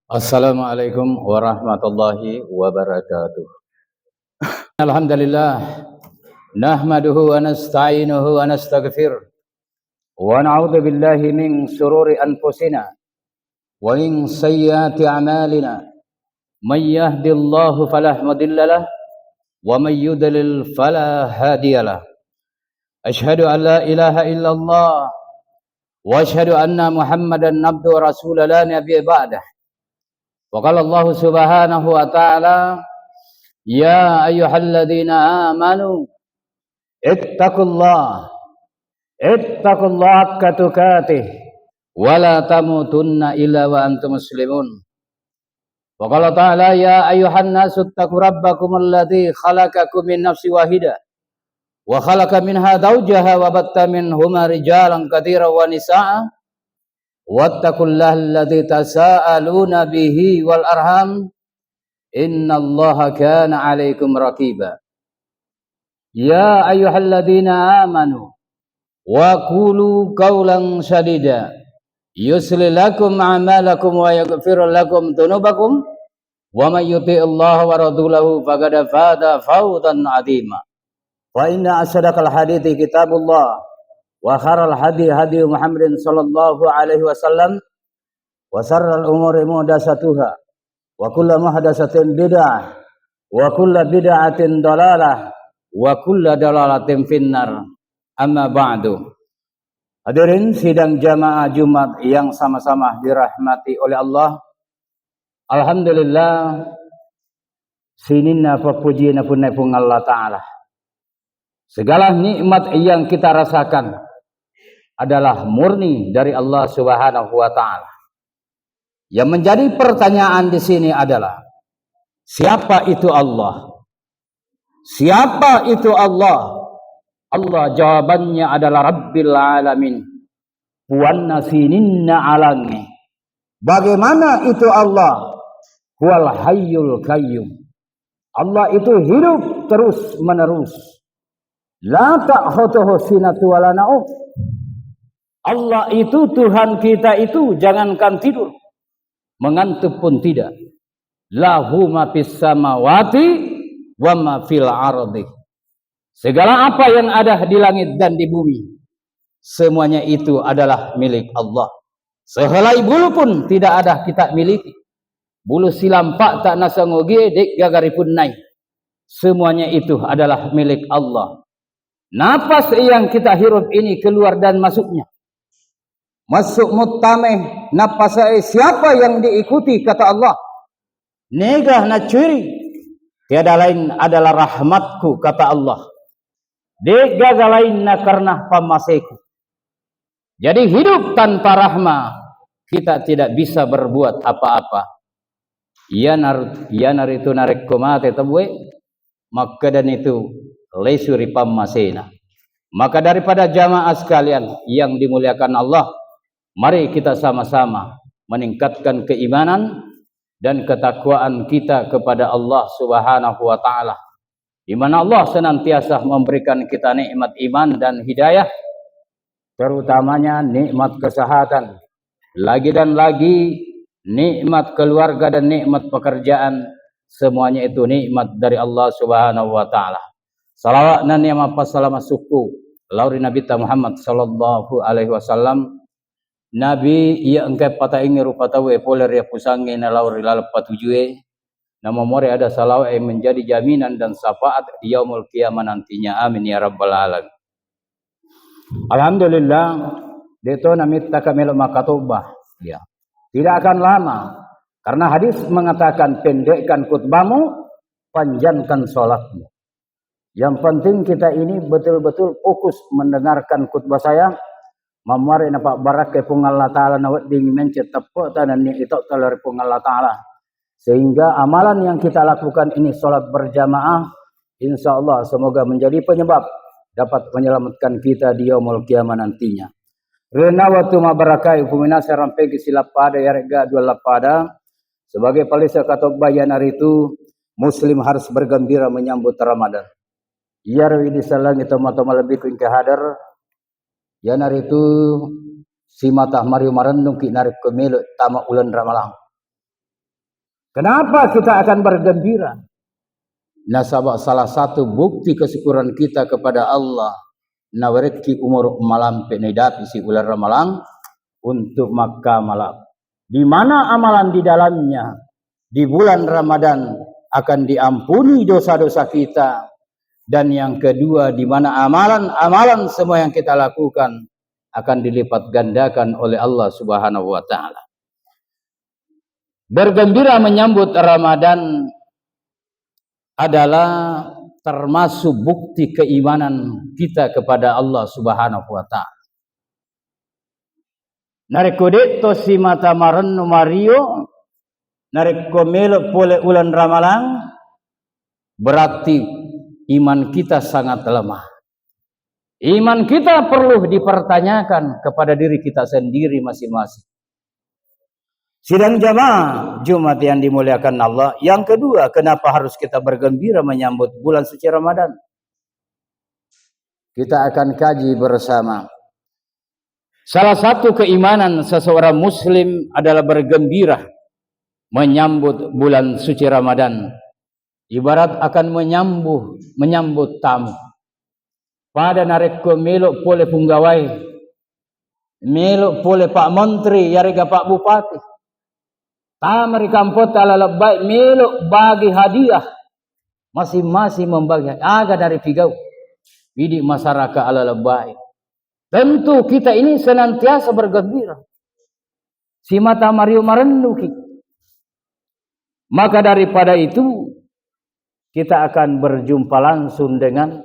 Assalamualaikum warahmatullahi wabarakatuh. Alhamdulillah nahmaduhu wa nasta'inuhu wa nastaghfir wa na'udzu billahi min shururi anfusina wa min sayyiati a'malina. May yahdihillahu fala mudhillalah wa may yudlil fala hadiyalah. Asyhadu an la ilaha illallah wa asyhadu anna Muhammadan abduhu wa rasuluhu la nabiyya ba'dah. Wa qala Allah subhanahu wa ta'ala ya ayyuhalladzina amanu ittaqullaha haqqa tuqatih wa la tamutunna illa wa antum muslimun. Wa qala ta'ala ya ayyuhan nasu ittaqu rabbakumul ladzi khalaqakum min nafsin wahidah wa khalaqa minha zawjaha wa batta minhuma rijalan katsiran wa nisaa'a wattaqullaha alladzi tasaaluna bihi wal arham innallaha kana 'alaikum raqiba. Ya ayyuhalladzina amanu wa qulu qawlan sadida yuslih lakum a'malakum wa yaghfir lakum dzunubakum wa may yuti'illah wa rasulahu faqad faza fawzan 'azima. Wa inna asdaqal hadithi kitabullah wa khairal hadi hadi Muhammadin sallallahu alaihi wasallam wa sharral umuri muhdatsatuha wa kullu muhdatsatin bid'ah wa kullu bid'atin dhalalah wa kullu dhalalatin finnar. Amma ba'du. Hadirin sidang jamaah Jumat yang sama-sama dirahmati oleh Allah. Alhamdulillah sininna papujian pun Allah Ta'ala. Segala nikmat yang kita rasakan adalah murni dari Allah Subhanahu wa Ta'ala. Yang menjadi pertanyaan di sini adalah siapa itu Allah? Siapa itu Allah? Allah jawabannya adalah Rabbil Alamin. Puanna sininna alangi. Bagaimana itu Allah? Huwal Hayyul Qayyum. Allah itu hidup terus menerus. La ta'khutuhu sinatu wala naum. Allah itu Tuhan kita itu jangankan tidur, mengantuk pun tidak. Lahu ma fis samawati wa ma fil ardi. Segala apa yang ada di langit dan di bumi, semuanya itu adalah milik Allah. Sehelai bulu pun tidak ada kita miliki. Bulu silam pak tak nasa ngoge dek gagari pun naik. Semuanya itu adalah milik Allah. Napas yang kita hirup ini keluar dan masuknya. Masuk mutameh napas siapa yang diikuti kata Allah. Negah na curi. Tiada lain adalah rahmatku kata Allah. Degaga lain na karena pamaseku. Jadi hidup tanpa rahmah kita tidak bisa berbuat apa-apa. Yanar itu narik komate tabwe maka dan itu lesuri pamasena. Maka daripada jamaah sekalian yang dimuliakan Allah, mari kita sama-sama meningkatkan keimanan dan ketakwaan kita kepada Allah Subhanahu wa Ta'ala, di mana Allah senantiasa memberikan kita nikmat iman dan hidayah, terutamanya nikmat kesehatan, lagi dan lagi nikmat keluarga dan nikmat pekerjaan, semuanya itu nikmat dari Allah Subhanahu wa Ta'ala. Salawat dan ni'mat salama suku lauri Nabi Muhammad sallallahu alaihi wasallam. Nabi ia engkai pata ingi rupa tawe poler ya pusangi na lauri lalapa tujue. Nama more ada salawat yang menjadi jaminan dan syafaat di yaumul qiyamah nantinya. Amin ya rabbal alamin. Alhamdulillah deto namit takamelo makatubah ya. Tidak akan lama karena hadis mengatakan pendekkan khutbahmu, panjangkan salatmu. Yang penting kita ini betul-betul fokus mendengarkan khutbah saya. Mamari na Pak Barak pung Allah Ta'ala na ding mencet tepo tanan ni itu talar pung Allah Ta'ala. Sehingga amalan yang kita lakukan ini salat berjamaah, insyaallah semoga menjadi penyebab dapat menyelamatkan kita di yaumul qiyamah nantinya. Rena waktu mabarakai pumina serampe silap pada yarga dua lapada sebagai palisa katok bayanar itu muslim harus bergembira menyambut Ramadan. Yarwi di salang itu mata lebih kuin kehadar. Yanar itu si mata Mario Marandung ki narik ke melo tama ulan ramalang. Kenapa kita akan bergembira? Nasabak salah satu bukti kesyukuran kita kepada Allah. Nawariki umur malam penedap isi ular ramalang untuk Makkah malam. Di mana amalan di dalamnya di bulan Ramadan akan diampuni dosa-dosa kita. Dan yang kedua, di mana amalan-amalan semua yang kita lakukan akan dilipat gandakan oleh Allah Subhanahu wa taala. Bergembira menyambut Ramadan adalah termasuk bukti keimanan kita kepada Allah Subhanahu wa taala. Nareko to si mata marenno Mario, nareko melo pole ulan ramalang, berarti iman kita sangat lemah. Iman kita perlu dipertanyakan kepada diri kita sendiri masing-masing. Sidang jamaah Jumat yang dimuliakan Allah. Yang kedua, kenapa harus kita bergembira menyambut bulan suci Ramadan? Kita akan kaji bersama. Salah satu keimanan seseorang muslim adalah bergembira menyambut bulan suci Ramadan. Ibarat akan menyambut tamu. Pada nareko melok pole punggawai, melok pole Pak Menteri, yarega Pak Bupati. Tamari kampot ala lebay, melok bagi hadiah. Masing-masing membagi aga dari pigau. Bidik masyarakat ala lebay. Tentu kita ini senantiasa bergembira. Si mata Mario marendu kita. Maka daripada itu, kita akan berjumpa langsung dengan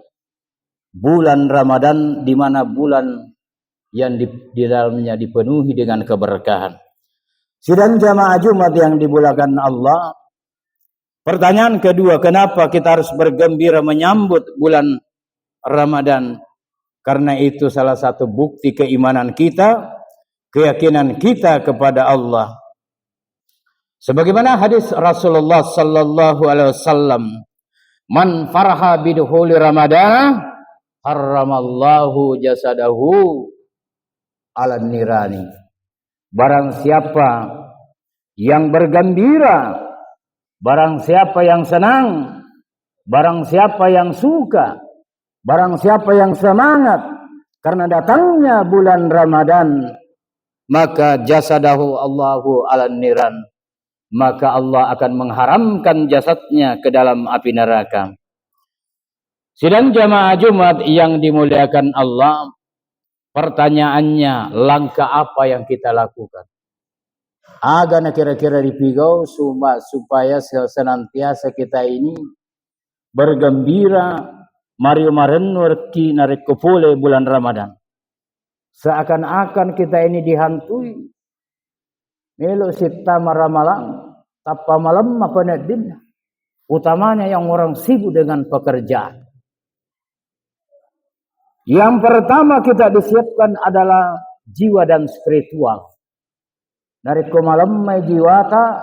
bulan Ramadan, di mana bulan yang di dalamnya dipenuhi dengan keberkahan. Sidang jamaah Jumat yang dimuliakan Allah. Pertanyaan kedua, kenapa kita harus bergembira menyambut bulan Ramadan? Karena itu salah satu bukti keimanan kita, keyakinan kita kepada Allah. Sebagaimana hadis Rasulullah sallallahu alaihi wasallam, "Man faraha bidukhuli Ramadhan, harramallahu jasadahu ala nirani." Barang siapa yang bergembira, barang siapa yang senang, barang siapa yang suka, barang siapa yang semangat karena datangnya bulan Ramadan, maka jasadahu Allahu ala niran, maka Allah akan mengharamkan jasadnya ke dalam api neraka. Sidang jamaah Jumat yang dimuliakan Allah, pertanyaannya, langkah apa yang kita lakukan? Agak kira-kira dipigau supaya senantiasa kita ini bergembira, Mario marenurki narikopole bulan Ramadan. Seakan-akan kita ini dihantui. Melo sita maramalang, tapa malam apa nadin. Utamanya yang orang sibuk dengan pekerjaan. Yang pertama kita disiapkan adalah jiwa dan spiritual. Nariko malam mai jiwata,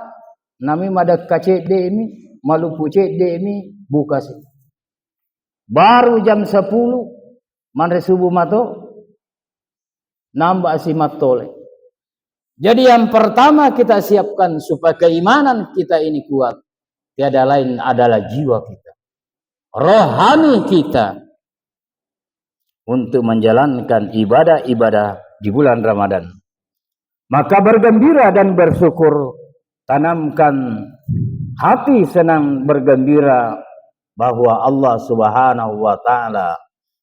nami madak kacet demi, malupu cek demi, buka sih. Baru jam 10, manre subuh mato, nambah si matole. Jadi yang pertama kita siapkan supaya keimanan kita ini kuat. Tiada lain adalah jiwa kita. Rohani kita. Untuk menjalankan ibadah-ibadah di bulan Ramadan. Maka bergembira dan bersyukur. Tanamkan hati senang bergembira bahwa Allah Subhanahu wa taala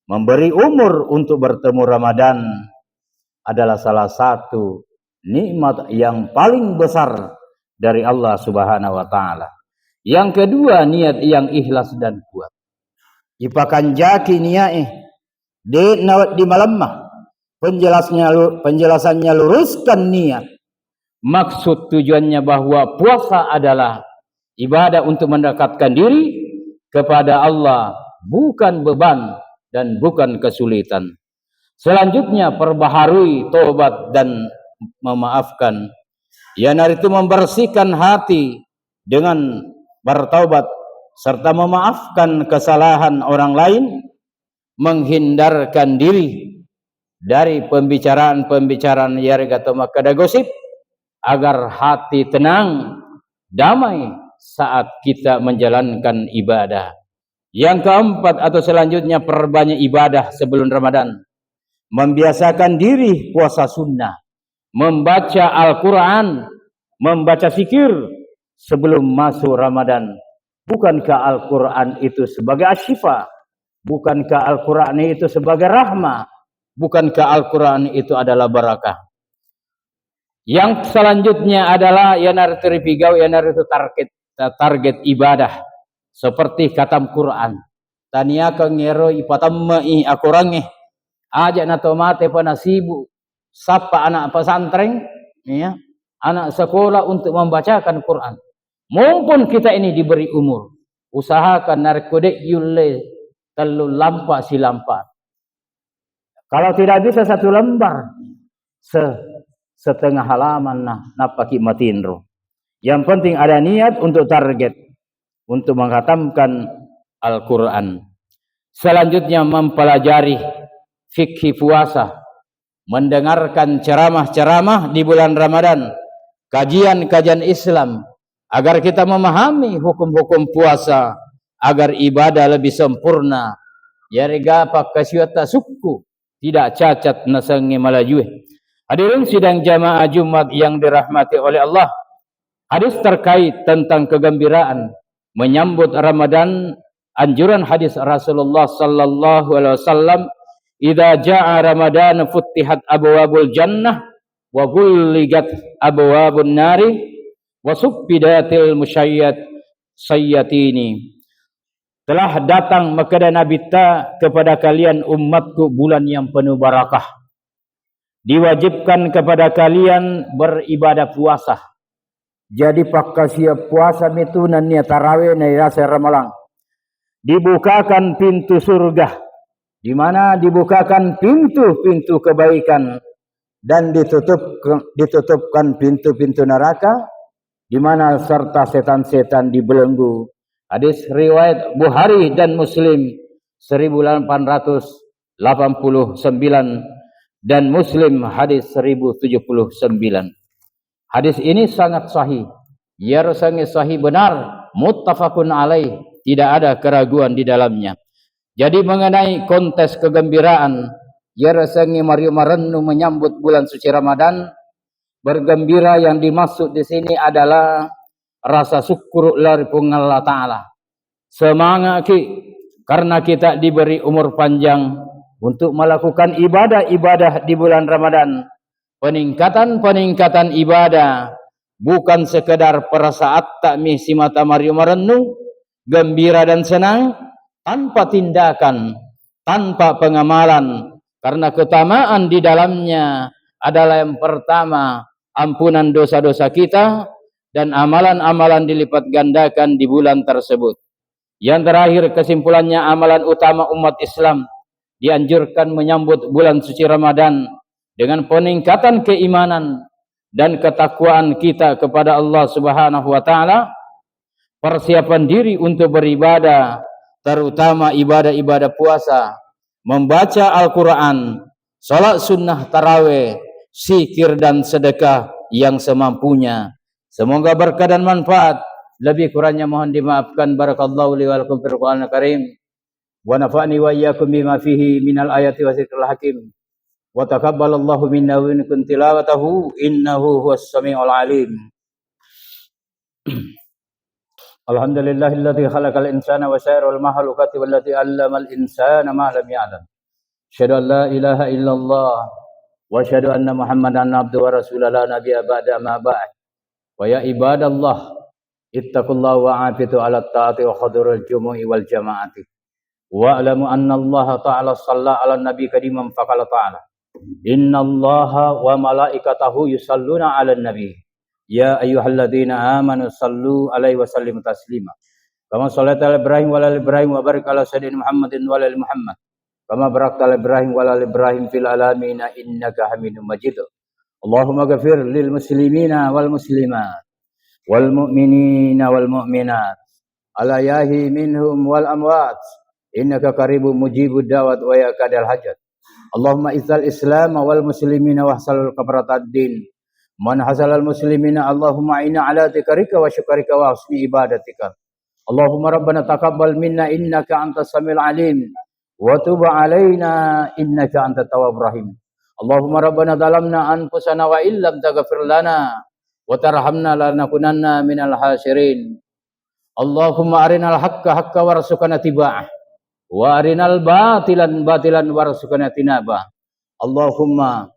memberi umur untuk bertemu Ramadan adalah salah satu nikmat yang paling besar dari Allah Subhanahu wa taala. Yang kedua, niat yang ikhlas dan kuat. Ipakan jaki niat di malam mah penjelasannya luruskan niat. Maksud tujuannya bahwa puasa adalah ibadah untuk mendekatkan diri kepada Allah, bukan beban dan bukan kesulitan. Selanjutnya perbaharui tobat dan memaafkan. Yang itu membersihkan hati dengan bertaubat serta memaafkan kesalahan orang lain, menghindarkan diri dari pembicaraan-pembicaraan yarga atau makada gosip, agar hati tenang, damai saat kita menjalankan ibadah. Yang keempat atau selanjutnya, perbanyak ibadah sebelum Ramadan. Membiasakan diri puasa sunnah, membaca Al-Quran, membaca zikir sebelum masuk Ramadan. Bukankah Al-Quran itu sebagai asyifa? Bukankah Al-Quran itu sebagai rahmah? Bukankah Al-Quran itu adalah barakah? Yang selanjutnya adalah yanar terpigau, yanar itu target ibadah. Seperti katam Quran. Tania kengero ipatamai akurange. Ajak na tomate panasibu. Sapa anak pesantren, ya, anak sekolah untuk membacakan Quran. Mumpun kita ini diberi umur, usahakan narkodek yule telu lampak si lampak. Kalau tidak bisa satu lembar, setengah halaman napaki matinro. Yang penting ada niat untuk target, untuk menghatamkan Al-Quran. Selanjutnya mempelajari fikih puasa, mendengarkan ceramah-ceramah di bulan Ramadan, kajian-kajian Islam, agar kita memahami hukum-hukum puasa, agar ibadah lebih sempurna. Yarga pakasiwata suku, tidak cacat nasangi malajui. Hadirin sidang jamaah Jumat yang dirahmati oleh Allah. Hadis terkait tentang kegembiraan menyambut Ramadan, anjuran hadis Rasulullah sallallahu alaihi wasallam, "Idza jaa Ramadan futtihat abwabul jannah wa ghulligat abwabun nari wa subbidatil musyayyat sayyatini." Telah datang makada Nabi ta kepada kalian umatku bulan yang penuh barakah. Diwajibkan kepada kalian beribadah puasa. Jadi pakka siap puasa itu nanya tarawih naya rasa ramalang. Dibukakan pintu surga, di mana dibukakan pintu-pintu kebaikan, dan ditutupkan pintu-pintu neraka, di mana serta setan-setan dibelenggu. Hadis riwayat Bukhari dan Muslim 1889 dan Muslim hadis 1079. Hadis ini sangat sahih. Ya sangat sahih benar, muttafaqun alaih, tidak ada keraguan di dalamnya. Jadi mengenai kontes kegembiraan, ya rasanya Mario Marennu menyambut bulan suci Ramadan, bergembira yang dimaksud di sini adalah rasa syukur dari Allah Ta'ala. Semangat karena kita diberi umur panjang untuk melakukan ibadah-ibadah di bulan Ramadan. Peningkatan ibadah bukan sekedar perasaan takmih si mata Mario Marennu, gembira dan senang, tanpa tindakan, tanpa pengamalan, karena keutamaan di dalamnya adalah yang pertama, ampunan dosa-dosa kita, dan amalan-amalan dilipat gandakan di bulan tersebut. Yang terakhir, kesimpulannya, amalan utama umat Islam dianjurkan menyambut bulan suci Ramadan dengan peningkatan keimanan dan ketakwaan kita kepada Allah Subhanahu wa taala, persiapan diri untuk beribadah, terutama ibadah-ibadah puasa, membaca Al-Quran, salat sunnah tarawih, zikir dan sedekah yang semampunya. Semoga berkah dan manfaat. Lebih kurangnya mohon dimaafkan. Barakallahu li wa lakum fil Qur'anil Karim. Wa nafa'ni wa iyyakum bima fihi minal ayati wa dzikril hakim. Wa taqabbalallahu minna wa minkum tilawatahu innahu huwas samiul alim. Alhamdulillahilladzi khalaqal insana wa sayyarul makhluqati walladzi 'allamal insana ma lam ya'lam. Asyhadu an la ilaha illallah wa asyhadu anna Muhammadan abduhu wa rasuluhu la nabiyya ba'da ma ba'd. Wa ya ibadallah ittaqullaha wa 'afitu 'ala ta'ati wa huduril jumu'i wal jama'ati. Wa alamu anna Allah ta'ala shalla 'alan nabi kadiman faqala ta'ala. Innallaha wa malaikatahu yusalluna 'alan nabi. Ya ayyuhalladzina amanu sallu 'alaihi wa sallimu taslima. Kama shallaita 'ala Ibrahim wa 'ala Ibrahim wa barik 'ala sayyidina Muhammadin wa 'ala Muhammad. Kama barakta 'ala Ibrahim wa 'ala Ibrahim fil alamin innaka Hamidum Majid. Allahumma ghafir lil muslimina wal muslimat wal mu'minina wal mu'minat ala yahi minhum wal amwat innaka qaribun mujibud da'wat wa yaqadal hajat. Allahumma izzal islam wal muslimina wahsalul kafaratad din man hasalal muslimina Allahumma inna ala dzikrika wa syukrika wa husni ibadatika. Allahumma rabbana taqabbal minna innaka antas samiul alim wa tub alaina innaka antat tawwabur rahim. Allahumma rabbana zalamna anfusana wa illam taghfir lana wa tarhamna lanakunanna minal khasirin. Allahumma arinal haqqa haqqa warzuqna tiba'ah wa arinal batilan batilan warzuqna tinabah. Allahumma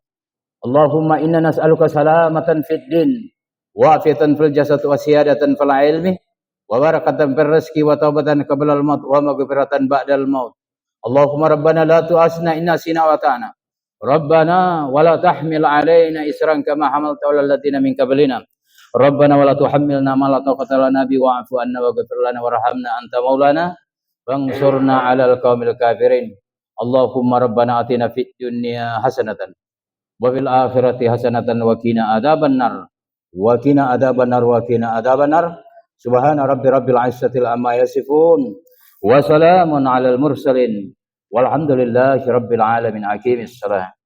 inna nas'aluka salamatan fid din wa afiatan fil jasad wa siyadatan fil ilmi wa barakatan fil rizqi wa taubatan qabla al maut wa maghfiratan ba'dal maut. Allahumma rabbana la tu'asna inna sina wa ta'na. Rabbana wa la tahmil alaina isran kama hamalta 'alal ladzina min qablina. Rabbana wa la tuhammilna ma la taqata lana bi wa'fu anna waghfir lana warhamna anta maulana wansurna 'alal qaumil kafirin. Allahumma rabbana atina fid dunya hasanatan wa fil akhirati hasanatan wa qina adzabannar wa qina adzabannar wa qina adzabannar. Subhana rabbil izzati amma yasifun wa salamun 'alal mursalin walhamdulillahi rabbil alamin. Aqimis shalah.